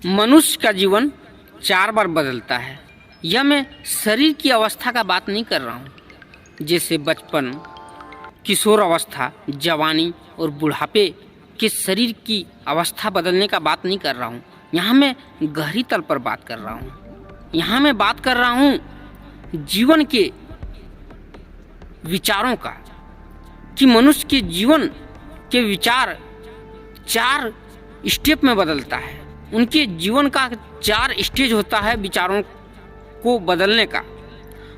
मनुष्य का जीवन 4 बार बदलता है। यह मैं शरीर की अवस्था का बात नहीं कर रहा हूँ, जैसे बचपन, किशोर अवस्था, जवानी और बुढ़ापे के शरीर की अवस्था बदलने का बात नहीं कर रहा हूँ। यहाँ मैं गहरी तल पर बात कर रहा हूँ। यहाँ मैं बात कर रहा हूँ जीवन के विचारों का, कि मनुष्य के जीवन के विचार 4 स्टेप में बदलता है। उनके जीवन का 4 स्टेज होता है विचारों को बदलने का,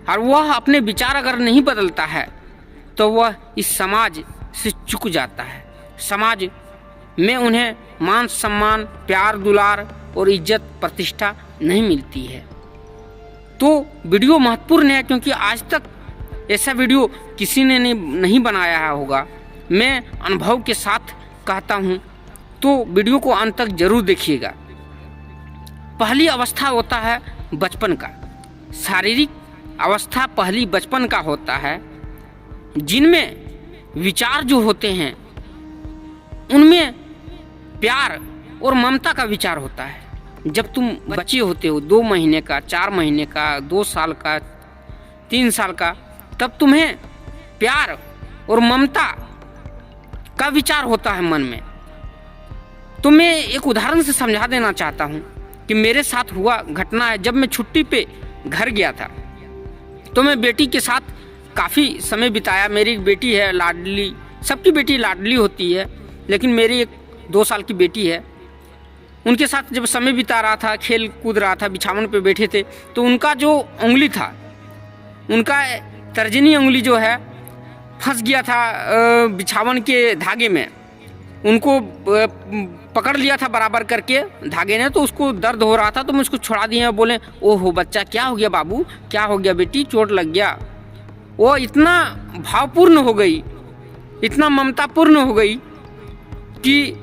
और वह अपने विचार अगर नहीं बदलता है तो वह इस समाज से चूक जाता है। समाज में उन्हें मान सम्मान, प्यार दुलार और इज्जत प्रतिष्ठा नहीं मिलती है। तो वीडियो महत्वपूर्ण है, क्योंकि आज तक ऐसा वीडियो किसी ने नहीं बनाया होगा। मैं अनुभव के साथ कहता हूँ, तो वीडियो को अंत तक जरूर देखिएगा। पहली अवस्था होता है बचपन का। शारीरिक अवस्था पहली बचपन का होता है, जिनमें विचार जो होते हैं उनमें प्यार और ममता का विचार होता है। जब तुम बच्चे होते हो, 2 महीने का, 4 महीने का, 2 साल का, 3 साल का, तब तुम्हें प्यार और ममता का विचार होता है मन में। तो मैं एक उदाहरण से समझा देना चाहता हूँ कि मेरे साथ हुआ घटना है। जब मैं छुट्टी पे घर गया था तो मैं बेटी के साथ काफ़ी समय बिताया। मेरी एक बेटी है लाडली, सबकी बेटी लाडली होती है, लेकिन मेरी एक 2 साल की बेटी है। उनके साथ जब समय बिता रहा था, खेल कूद रहा था, बिछावन पे बैठे थे, तो उनका जो उंगली था, उनका तर्जनी उंगली जो है फंस गया था बिछावन के धागे में। उनको पकड़ लिया था बराबर करके धागे ने, तो उसको दर्द हो रहा था, तो मैं उसको छुड़ा दिया। बोले, ओहो बच्चा, क्या हो गया बाबू, क्या हो गया बेटी, चोट लग गया। वो इतना भावपूर्ण हो गई, इतना ममतापूर्ण हो गई कि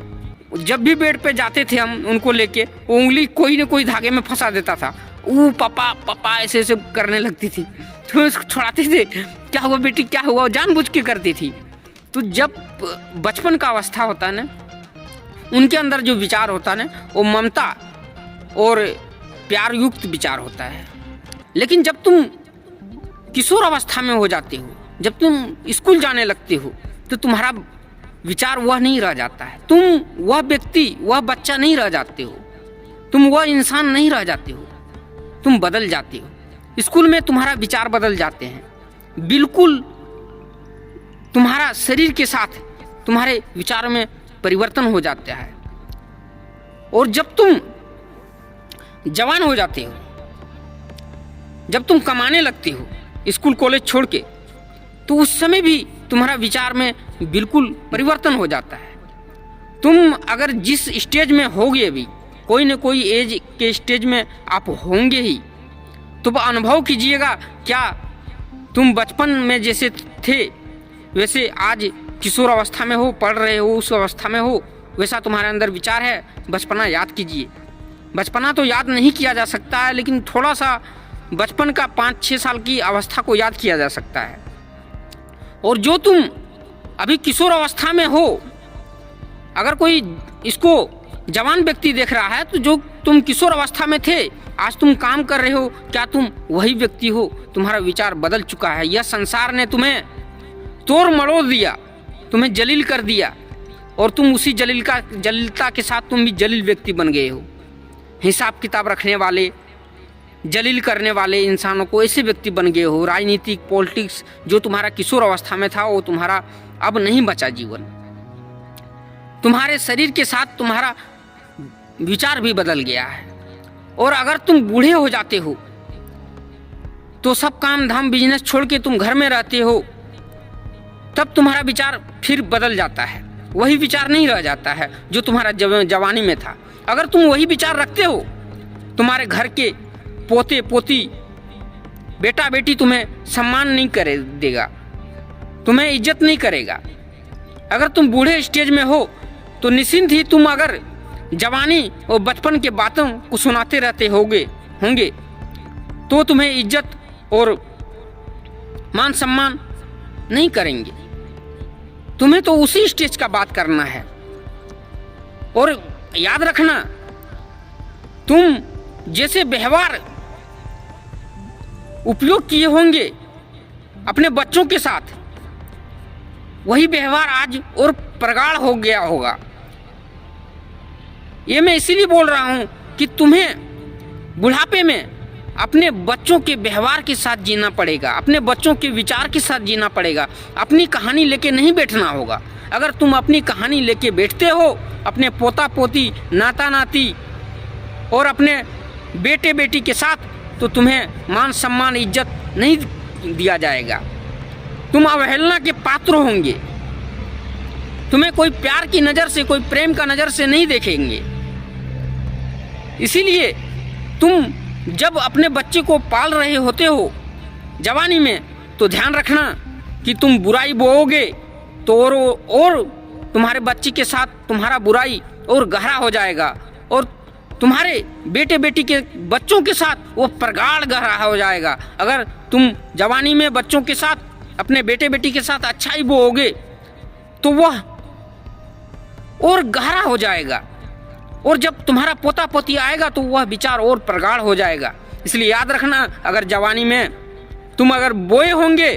जब भी बेड पे जाते थे हम उनको लेके, वो उंगली कोई न कोई धागे में फंसा देता था। वो पापा पापा ऐसे ऐसे करने लगती थी, तो उसको छुड़ाते थे। क्या हुआ बेटी, क्या हुआ, जानबूझ के करती थी। तो जब बचपन का अवस्था होता है ना, उनके अंदर जो विचार होता है ना, वो ममता और प्यार युक्त विचार होता है। लेकिन जब तुम किशोर अवस्था में हो जाते हो, जब तुम स्कूल जाने लगते हो, तो तुम्हारा विचार वह नहीं रह जाता है। तुम वह व्यक्ति, वह बच्चा नहीं रह जाते हो, तुम वह इंसान नहीं रह जाते हो, तुम बदल जाते हो। स्कूल में तुम्हारा विचार बदल जाते हैं, बिल्कुल तुम्हारा शरीर के साथ तुम्हारे विचारों में परिवर्तन हो जाता है। और जब तुम जवान हो जाते हो, जब तुम कमाने लगते हो स्कूल कॉलेज छोड़ के, तो उस समय भी तुम्हारा विचार में बिल्कुल परिवर्तन हो जाता है। तुम अगर जिस स्टेज में होगे, अभी कोई न कोई एज के स्टेज में आप होंगे ही, तो अनुभव कीजिएगा, क्या तुम बचपन में जैसे थे वैसे आज किशोर अवस्था में हो, पढ़ रहे हो, उस अवस्था में हो, वैसा तुम्हारे अंदर विचार है। बचपना याद कीजिए। बचपना तो याद नहीं किया जा सकता है, लेकिन थोड़ा सा बचपन का 5-6 साल की अवस्था को याद किया जा सकता है। और जो तुम अभी किशोर अवस्था में हो, अगर कोई इसको जवान व्यक्ति देख रहा है, तो जो तुम किशोर अवस्था में थे, आज तुम काम कर रहे हो, क्या तुम वही व्यक्ति हो? तुम्हारा विचार बदल चुका है। यह संसार ने तुम्हें तोड़ मरोड़ दिया, तुम्हें जलील कर दिया, और तुम उसी जलीलता के साथ तुम भी जलील व्यक्ति बन गए हो। हिसाब किताब रखने वाले, जलील करने वाले इंसानों को ऐसे व्यक्ति बन गए हो। राजनीतिक, पॉलिटिक्स, जो तुम्हारा किशोर अवस्था में था, वो तुम्हारा अब नहीं बचा जीवन। तुम्हारे शरीर के साथ तुम्हारा विचार भी बदल गया है। और अगर तुम बूढ़े हो जाते हो, तो सब काम धाम बिजनेस छोड़ के तुम घर में रहते हो, तब तुम्हारा विचार फिर बदल जाता है। वही विचार नहीं रह जाता है जो तुम्हारा जवानी में था। अगर तुम वही विचार रखते हो, तुम्हारे घर के पोते पोती, बेटा बेटी तुम्हें सम्मान नहीं करे देगा, तुम्हें इज्जत नहीं करेगा। अगर तुम बूढ़े स्टेज में हो, तो निश्चिंत ही तुम अगर जवानी और बचपन के बातों को सुनाते रहते होंगे, तो तुम्हें इज्जत और मान सम्मान नहीं करेंगे। तुम्हें तो उसी स्टेज का बात करना है। और याद रखना, तुम जैसे व्यवहार उपयोग किए होंगे अपने बच्चों के साथ, वही व्यवहार आज और प्रगाढ़ हो गया होगा। ये मैं इसीलिए बोल रहा हूं कि तुम्हें बुढ़ापे में अपने बच्चों के व्यवहार के साथ जीना पड़ेगा, अपने बच्चों के विचार के साथ जीना पड़ेगा। अपनी कहानी लेके नहीं बैठना होगा। अगर तुम अपनी कहानी लेके बैठते हो अपने पोता पोती, नाता नाती और अपने बेटे बेटी के साथ, तो तुम्हें मान सम्मान इज्जत नहीं दिया जाएगा। तुम अवहेलना के पात्र होंगे। तुम्हें कोई प्यार की नज़र से, कोई प्रेम का नज़र से नहीं देखेंगे। इसीलिए तुम जब अपने बच्चे को पाल रहे होते हो जवानी में, तो ध्यान रखना कि तुम बुराई बोओगे तो और तुम्हारे बच्चे के साथ तुम्हारा बुराई और गहरा हो जाएगा, और तुम्हारे बेटे बेटी के बच्चों के साथ वो प्रगाढ़ गहरा हो जाएगा। अगर तुम जवानी में बच्चों के साथ, अपने बेटे बेटी के साथ अच्छाई बोओगे तो वह और गहरा हो जाएगा, और जब तुम्हारा पोता पोती आएगा तो वह विचार और प्रगाढ़ हो जाएगा। इसलिए याद रखना, अगर जवानी में तुम अगर बोए होंगे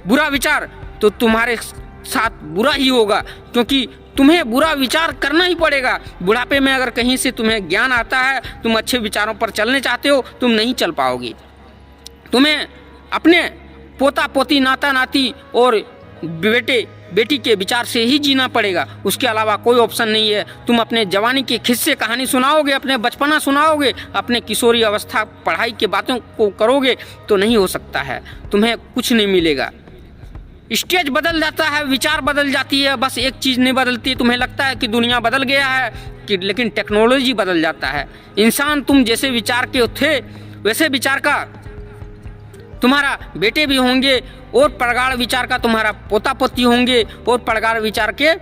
बुरा विचार, तो तुम्हारे साथ बुरा ही होगा, क्योंकि तुम्हें बुरा विचार करना ही पड़ेगा। बुढ़ापे में अगर कहीं से तुम्हें ज्ञान आता है, तुम अच्छे विचारों पर चलने चाहते हो, तुम नहीं चल पाओगी। तुम्हें अपने पोता पोती, नाता नाती और बेटे बेटी के विचार से ही जीना पड़ेगा, उसके अलावा कोई ऑप्शन नहीं है। तुम अपने जवानी के किस्से कहानी सुनाओगे, अपने बचपना सुनाओगे, अपने किशोरी अवस्था पढ़ाई के बातों को करोगे, तो नहीं हो सकता है, तुम्हें कुछ नहीं मिलेगा। स्टेज बदल जाता है, विचार बदल जाती है, बस एक चीज़ नहीं बदलती। तुम्हें लगता है कि दुनिया बदल गया है कि, लेकिन टेक्नोलॉजी बदल जाता है। इंसान तुम जैसे विचार के थे वैसे विचार का तुम्हारा बेटे भी होंगे, और प्रगाढ़ विचार का तुम्हारा पोता पोती होंगे, और प्रगाढ़ विचार के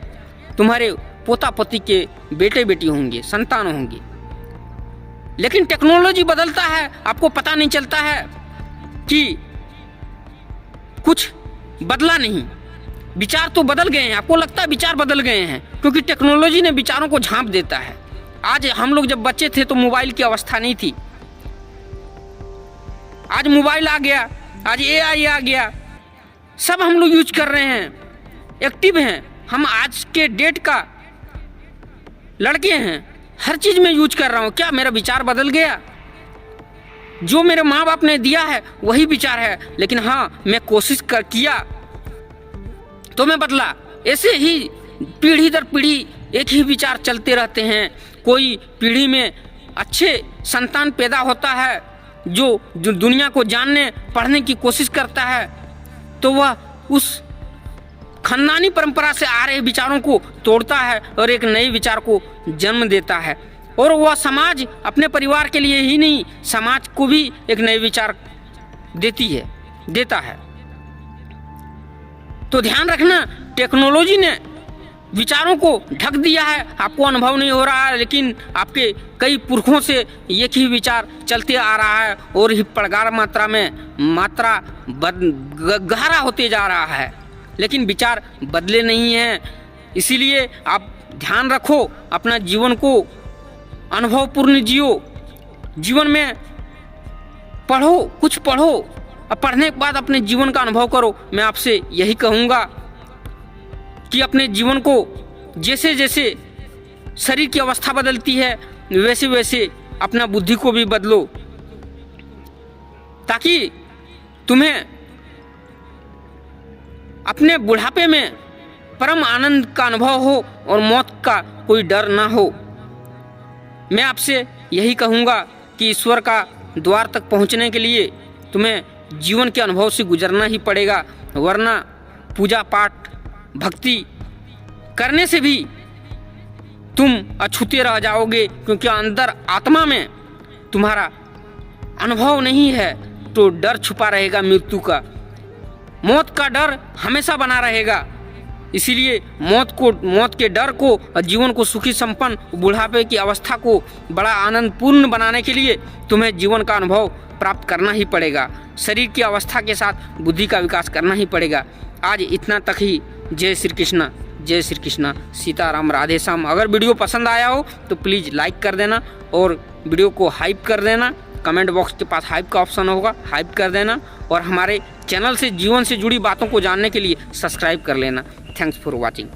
तुम्हारे पोता पोती के बेटे बेटी होंगे, संतान होंगे। लेकिन टेक्नोलॉजी बदलता है, आपको पता नहीं चलता है कि कुछ बदला नहीं। विचार तो बदल गए हैं, आपको लगता है विचार बदल गए हैं, क्योंकि टेक्नोलॉजी ने विचारों को झांप देता है। आज हम लोग जब बच्चे थे तो मोबाइल की अवस्था नहीं थी, आज मोबाइल आ गया, आज AI आ गया, सब हम लोग यूज कर रहे हैं, एक्टिव हैं। हम आज के डेट का लड़के हैं, हर चीज़ में यूज कर रहा हूँ। क्या मेरा विचार बदल गया? जो मेरे माँ बाप ने दिया है वही विचार है, लेकिन हाँ, मैं कोशिश किया तो मैं बदला। ऐसे ही पीढ़ी दर पीढ़ी एक ही विचार चलते रहते हैं। कोई पीढ़ी में अच्छे संतान पैदा होता है जो दुनिया को जानने पढ़ने की कोशिश करता है, तो वह उस खानदानी परंपरा से आ रहे विचारों को तोड़ता है और एक नए विचार को जन्म देता है, और वह समाज अपने परिवार के लिए ही नहीं, समाज को भी एक नए विचार देता है। तो ध्यान रखना, टेक्नोलॉजी ने विचारों को ढक दिया है, आपको अनुभव नहीं हो रहा है, लेकिन आपके कई पुरखों से एक ही विचार चलते आ रहा है, और ही प्रगाढ़ मात्रा गहरा होते जा रहा है, लेकिन विचार बदले नहीं हैं। इसीलिए आप ध्यान रखो, अपना जीवन को अनुभवपूर्ण जियो। जीवन में पढ़ो, कुछ पढ़ो, अब पढ़ने के बाद अपने जीवन का अनुभव करो। मैं आपसे यही कहूँगा कि अपने जीवन को जैसे जैसे शरीर की अवस्था बदलती है, वैसे वैसे अपना बुद्धि को भी बदलो, ताकि तुम्हें अपने बुढ़ापे में परम आनंद का अनुभव हो और मौत का कोई डर ना हो। मैं आपसे यही कहूँगा कि ईश्वर का द्वार तक पहुँचने के लिए तुम्हें जीवन के अनुभव से गुजरना ही पड़ेगा, वरना पूजा पाठ भक्ति करने से भी तुम अछूते रह जाओगे, क्योंकि अंदर आत्मा में तुम्हारा अनुभव नहीं है, तो डर छुपा रहेगा मृत्यु का। मौत का डर हमेशा बना रहेगा। इसीलिए मौत के डर को और जीवन को सुखी संपन्न बुढ़ापे की अवस्था को बड़ा आनंदपूर्ण बनाने के लिए तुम्हें जीवन का अनुभव प्राप्त करना ही पड़ेगा। शरीर की अवस्था के साथ बुद्धि का विकास करना ही पड़ेगा। आज इतना तक ही। जय श्री कृष्णा, जय श्री कृष्णा, सीताराम, राधे श्याम। अगर वीडियो पसंद आया हो तो प्लीज़ लाइक कर देना और वीडियो को हाइप कर देना। कमेंट बॉक्स के पास हाइप का ऑप्शन होगा, हाइप कर देना। और हमारे चैनल से जीवन से जुड़ी बातों को जानने के लिए सब्सक्राइब कर लेना। Thanks for watching.